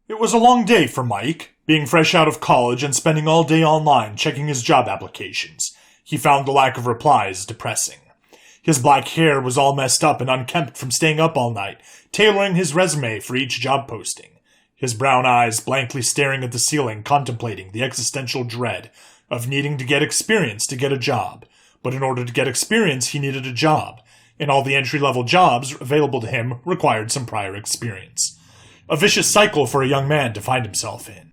It was a long day for Mike, being fresh out of college and spending all day online checking his job applications. He found the lack of replies depressing. His black hair was all messed up and unkempt from staying up all night, tailoring his resume for each job posting. His brown eyes blankly staring at the ceiling, contemplating the existential dread of needing to get experience to get a job. But in order to get experience, he needed a job, and all the entry-level jobs available to him required some prior experience. A vicious cycle for a young man to find himself in.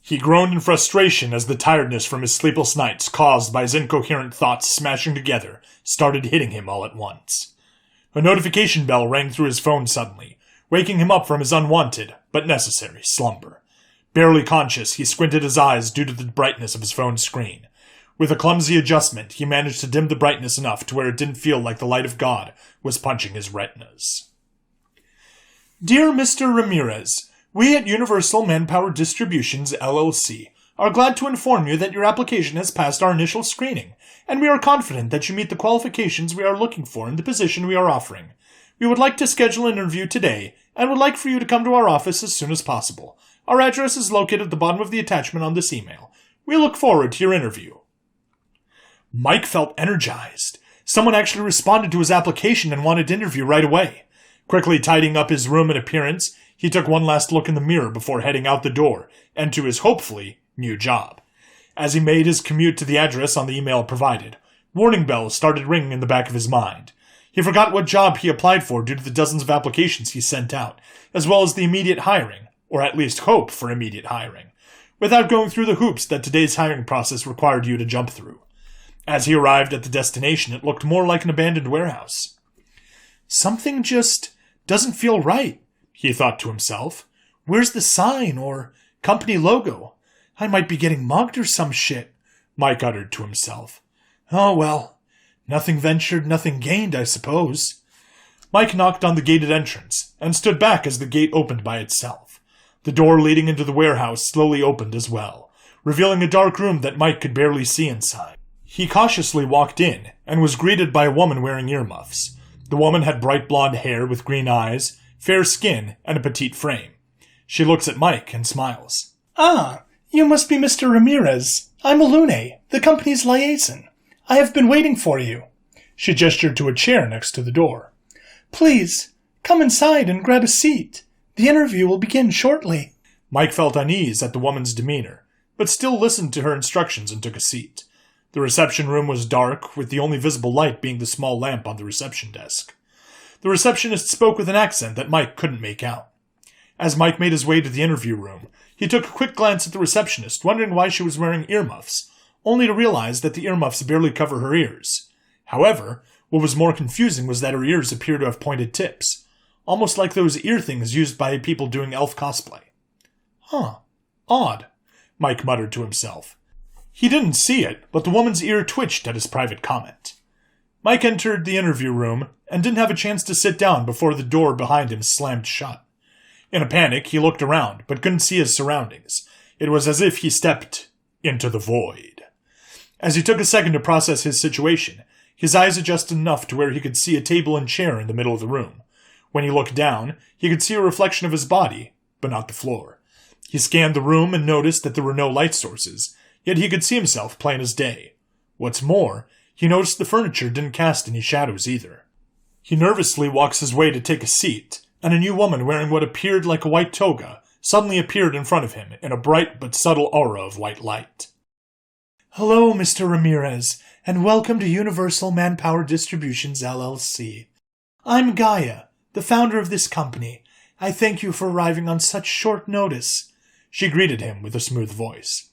He groaned in frustration as the tiredness from his sleepless nights, caused by his incoherent thoughts smashing together, started hitting him all at once. A notification bell rang through his phone suddenly, waking him up from his unwanted, but necessary, slumber. Barely conscious, he squinted his eyes due to the brightness of his phone's screen. With a clumsy adjustment, he managed to dim the brightness enough to where it didn't feel like the light of God was punching his retinas. Dear Mr. Ramirez, we at Universal Manpower Distributions, LLC, are glad to inform you that your application has passed our initial screening, and we are confident that you meet the qualifications we are looking for in the position we are offering. We would like to schedule an interview today, and would like for you to come to our office as soon as possible. Our address is located at the bottom of the attachment on this email. We look forward to your interview. Mike felt energized. Someone actually responded to his application and wanted to interview right away. Quickly tidying up his room and appearance, he took one last look in the mirror before heading out the door and to his, hopefully, new job. As he made his commute to the address on the email provided, warning bells started ringing in the back of his mind. He forgot what job he applied for due to the dozens of applications he sent out, as well as the immediate hiring, or at least hope for immediate hiring, without going through the hoops that today's hiring process required you to jump through. As he arrived at the destination, it looked more like an abandoned warehouse. Something just doesn't feel right, he thought to himself. Where's the sign or company logo? I might be getting mugged or some shit, Mike uttered to himself. Oh well, nothing ventured, nothing gained, I suppose. Mike knocked on the gated entrance and stood back as the gate opened by itself. The door leading into the warehouse slowly opened as well, revealing a dark room that Mike could barely see inside. He cautiously walked in and was greeted by a woman wearing earmuffs. The woman had bright blonde hair with green eyes, fair skin, and a petite frame. She looks at Mike and smiles. Ah, you must be Mr. Ramirez. I'm Alune, the company's liaison. I have been waiting for you. She gestured to a chair next to the door. Please, come inside and grab a seat. The interview will begin shortly. Mike felt unease at the woman's demeanor, but still listened to her instructions and took a seat. The reception room was dark, with the only visible light being the small lamp on the reception desk. The receptionist spoke with an accent that Mike couldn't make out. As Mike made his way to the interview room, he took a quick glance at the receptionist, wondering why she was wearing earmuffs, only to realize that the earmuffs barely cover her ears. However, what was more confusing was that her ears appeared to have pointed tips, almost like those ear things used by people doing elf cosplay. Huh, odd, Mike muttered to himself. He didn't see it, but the woman's ear twitched at his private comment. Mike entered the interview room and didn't have a chance to sit down before the door behind him slammed shut. In a panic, he looked around, but couldn't see his surroundings. It was as if he stepped into the void. As he took a second to process his situation, his eyes adjusted enough to where he could see a table and chair in the middle of the room. When he looked down, he could see a reflection of his body, but not the floor. He scanned the room and noticed that there were no light sources, yet he could see himself plain as day. What's more, he noticed the furniture didn't cast any shadows either. He nervously walks his way to take a seat, and a new woman wearing what appeared like a white toga suddenly appeared in front of him in a bright but subtle aura of white light. Hello, Mr. Ramirez, and welcome to Universal Manpower Distributions, LLC. I'm Gaia, the founder of this company. I thank you for arriving on such short notice. She greeted him with a smooth voice.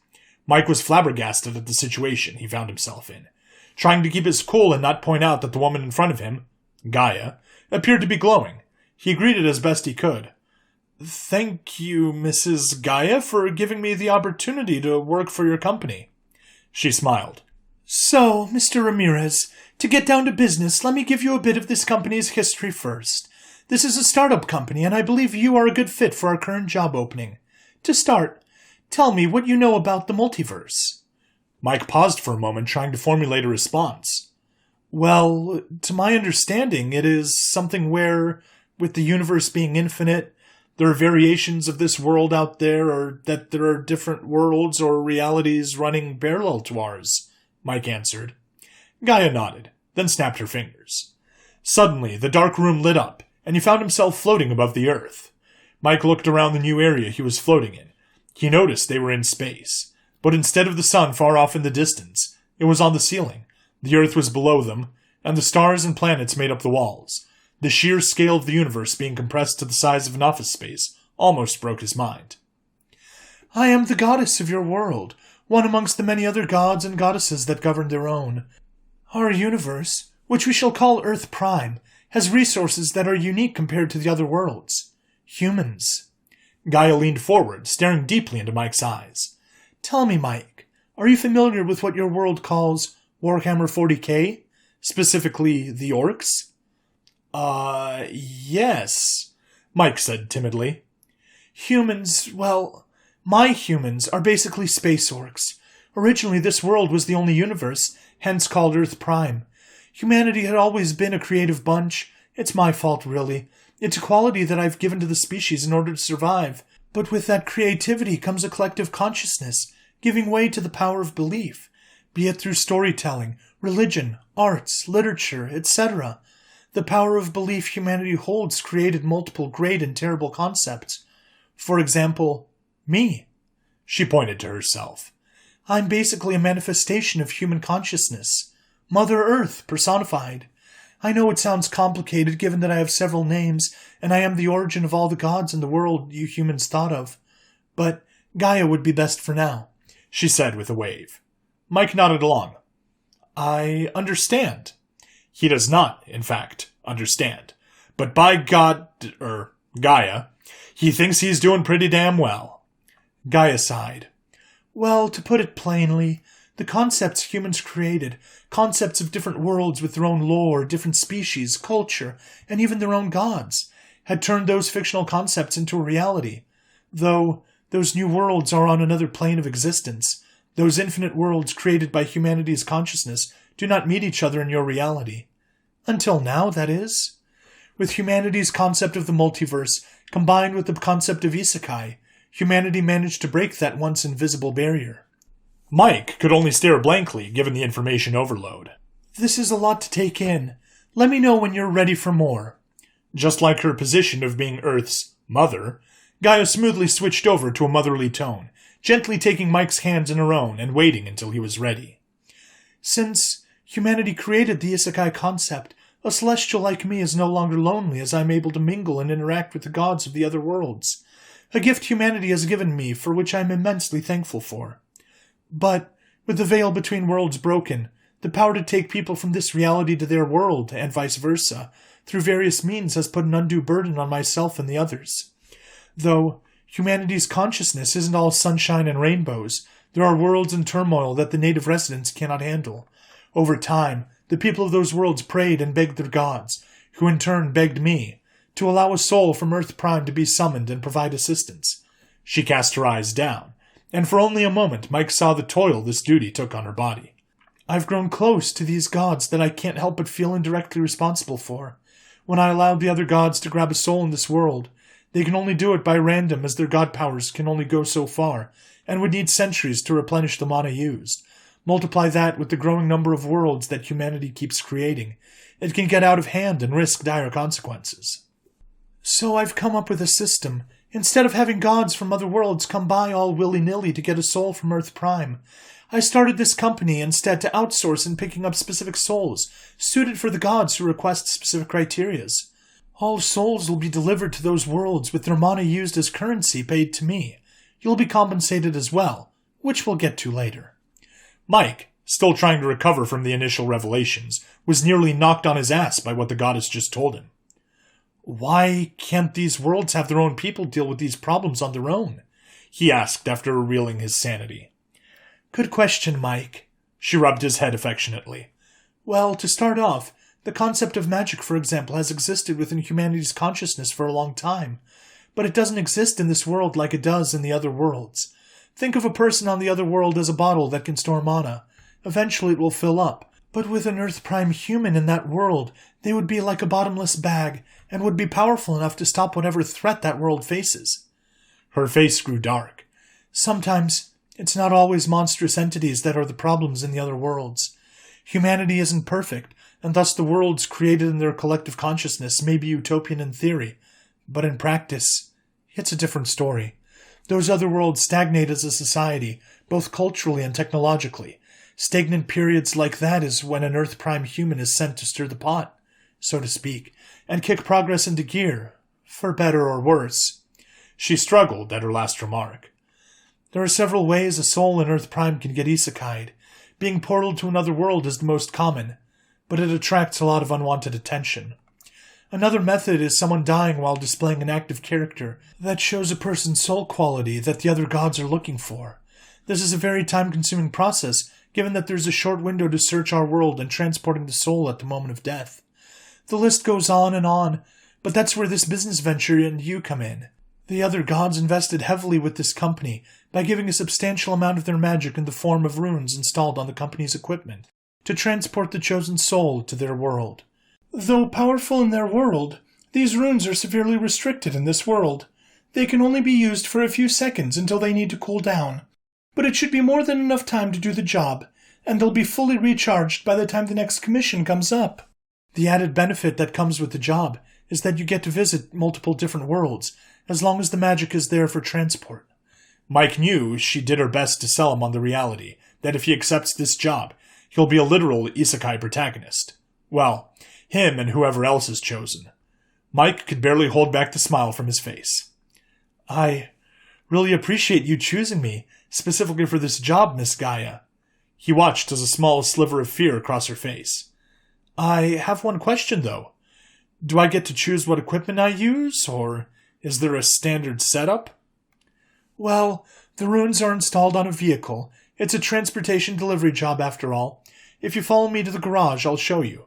Mike was flabbergasted at the situation he found himself in, trying to keep his cool and not point out that the woman in front of him, Gaia, appeared to be glowing. He greeted as best he could. Thank you, Mrs. Gaia, for giving me the opportunity to work for your company. She smiled. So, Mr. Ramirez, to get down to business, let me give you a bit of this company's history first. This is a startup company, and I believe you are a good fit for our current job opening. To start, tell me what you know about the multiverse. Mike paused for a moment, trying to formulate a response. Well, to my understanding, it is something where, with the universe being infinite, there are variations of this world out there, or that there are different worlds or realities running parallel to ours, Mike answered. Gaia nodded, then snapped her fingers. Suddenly, the dark room lit up, and he found himself floating above the earth. Mike looked around the new area he was floating in. He noticed they were in space, but instead of the sun far off in the distance, it was on the ceiling. The earth was below them, and the stars and planets made up the walls. The sheer scale of the universe being compressed to the size of an office space almost broke his mind. I am the goddess of your world, one amongst the many other gods and goddesses that govern their own. Our universe, which we shall call Earth Prime, has resources that are unique compared to the other worlds. Humans. Gaia leaned forward, staring deeply into Mike's eyes. Tell me, Mike, are you familiar with what your world calls Warhammer 40k? Specifically, the orcs? Yes, Mike said timidly. Humans, well, my humans are basically space orcs. Originally, this world was the only universe, hence called Earth Prime. Humanity had always been a creative bunch. It's my fault, really. It's a quality that I've given to the species in order to survive. But with that creativity comes a collective consciousness, giving way to the power of belief, be it through storytelling, religion, arts, literature, etc. The power of belief humanity holds created multiple great and terrible concepts. For example, me. She pointed to herself. I'm basically a manifestation of human consciousness. Mother Earth personified. I know it sounds complicated given that I have several names, and I am the origin of all the gods in the world you humans thought of. But Gaia would be best for now, she said with a wave. Mike nodded along. I understand. He does not, in fact, understand. But by God, Gaia, he thinks he's doing pretty damn well. Gaia sighed. Well, to put it plainly, the concepts humans created, concepts of different worlds with their own lore, different species, culture, and even their own gods, had turned those fictional concepts into a reality. Though those new worlds are on another plane of existence, those infinite worlds created by humanity's consciousness do not meet each other in your reality. Until now, that is. With humanity's concept of the multiverse, combined with the concept of Isekai, humanity managed to break that once invisible barrier. Mike could only stare blankly, given the information overload. This is a lot to take in. Let me know when you're ready for more. Just like her position of being Earth's mother, Gaia smoothly switched over to a motherly tone, gently taking Mike's hands in her own and waiting until he was ready. Since humanity created the Isekai concept, a celestial like me is no longer lonely as I am able to mingle and interact with the gods of the other worlds. A gift humanity has given me for which I am immensely thankful for. But, with the veil between worlds broken, the power to take people from this reality to their world, and vice versa, through various means has put an undue burden on myself and the others. Though humanity's consciousness isn't all sunshine and rainbows, there are worlds in turmoil that the native residents cannot handle. Over time, the people of those worlds prayed and begged their gods, who in turn begged me, to allow a soul from Earth Prime to be summoned and provide assistance. She cast her eyes down, and for only a moment Mike saw the toil this duty took on her body. I've grown close to these gods that I can't help but feel indirectly responsible for. When I allowed the other gods to grab a soul in this world, they can only do it by random as their god powers can only go so far, and would need centuries to replenish the mana used. Multiply that with the growing number of worlds that humanity keeps creating. It can get out of hand and risk dire consequences. So I've come up with a system. Instead of having gods from other worlds come by all willy-nilly to get a soul from Earth Prime, I started this company instead to outsource in picking up specific souls, suited for the gods who request specific criterias. All souls will be delivered to those worlds with their mana used as currency paid to me. You'll be compensated as well, which we'll get to later. Mike, still trying to recover from the initial revelations, was nearly knocked on his ass by what the goddess just told him. Why can't these worlds have their own people deal with these problems on their own? He asked after revealing his sanity. Good question, Mike. She rubbed his head affectionately. Well, to start off, the concept of magic, for example, has existed within humanity's consciousness for a long time, but it doesn't exist in this world like it does in the other worlds. Think of a person on the other world as a bottle that can store mana. Eventually it will fill up, But with an Earth Prime human in that world, they would be like a bottomless bag and would be powerful enough to stop whatever threat that world faces. Her face grew dark. Sometimes, it's not always monstrous entities that are the problems in the other worlds. Humanity isn't perfect, and thus the worlds created in their collective consciousness may be utopian in theory, but in practice, it's a different story. Those other worlds stagnate as a society, both culturally and technologically. Stagnant periods like that is when an Earth Prime human is sent to stir the pot, so to speak, and kick progress into gear, for better or worse. She struggled at her last remark. There are several ways a soul in Earth Prime can get isekai'd. Being portaled to another world is the most common, but it attracts a lot of unwanted attention. Another method is someone dying while displaying an active character that shows a person's soul quality that the other gods are looking for. This is a very time-consuming process, given that there's a short window to search our world and transporting the soul at the moment of death. The list goes on, but that's where this business venture and you come in. The other gods invested heavily with this company by giving a substantial amount of their magic in the form of runes installed on the company's equipment to transport the chosen soul to their world. Though powerful in their world, these runes are severely restricted in this world. They can only be used for a few seconds until they need to cool down. But it should be more than enough time to do the job, and they'll be fully recharged by the time the next commission comes up. The added benefit that comes with the job is that you get to visit multiple different worlds, as long as the magic is there for transport. Mike knew she did her best to sell him on the reality that if he accepts this job, he'll be a literal isekai protagonist. Well, him and whoever else is chosen. Mike could barely hold back the smile from his face. I really appreciate you choosing me, specifically for this job, Miss Gaia. He watched as a small sliver of fear crossed her face. I have one question, though. Do I get to choose what equipment I use, or is there a standard setup? Well, the runes are installed on a vehicle. It's a transportation delivery job, after all. If you follow me to the garage, I'll show you.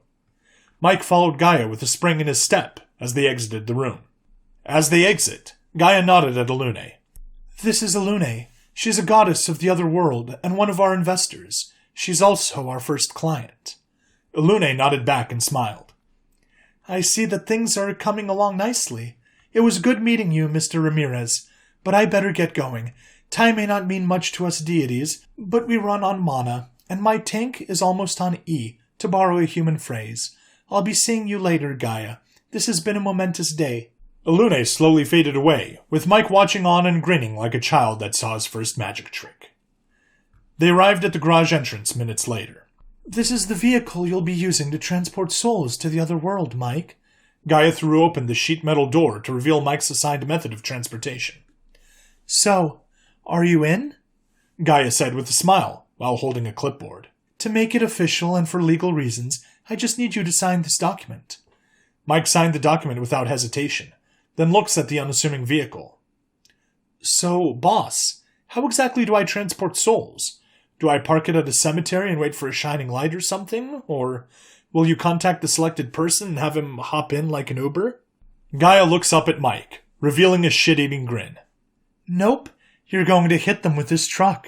Mike followed Gaia with a spring in his step as they exited the room. As they exit, Gaia nodded at Alune. This is Alune. She's a goddess of the other world and one of our investors. She's also our first client. Alune nodded back and smiled. I see that things are coming along nicely. It was good meeting you, Mr. Ramirez, but I better get going. Time may not mean much to us deities, but we run on mana, and my tank is almost on E, to borrow a human phrase. I'll be seeing you later, Gaia. This has been a momentous day. Alune slowly faded away, with Mike watching on and grinning like a child that saw his first magic trick. They arrived at the garage entrance minutes later. This is the vehicle you'll be using to transport souls to the other world, Mike. Gaia threw open the sheet metal door to reveal Mike's assigned method of transportation. So, are you in? Gaia said with a smile, while holding a clipboard. To make it official and for legal reasons, I just need you to sign this document. Mike signed the document without hesitation, then looks at the unassuming vehicle. So, boss, how exactly do I transport souls? Do I park it at a cemetery and wait for a shining light or something? Or will you contact the selected person and have him hop in like an Uber? Gaia looks up at Mike, revealing a shit-eating grin. Nope, you're going to hit them with this truck.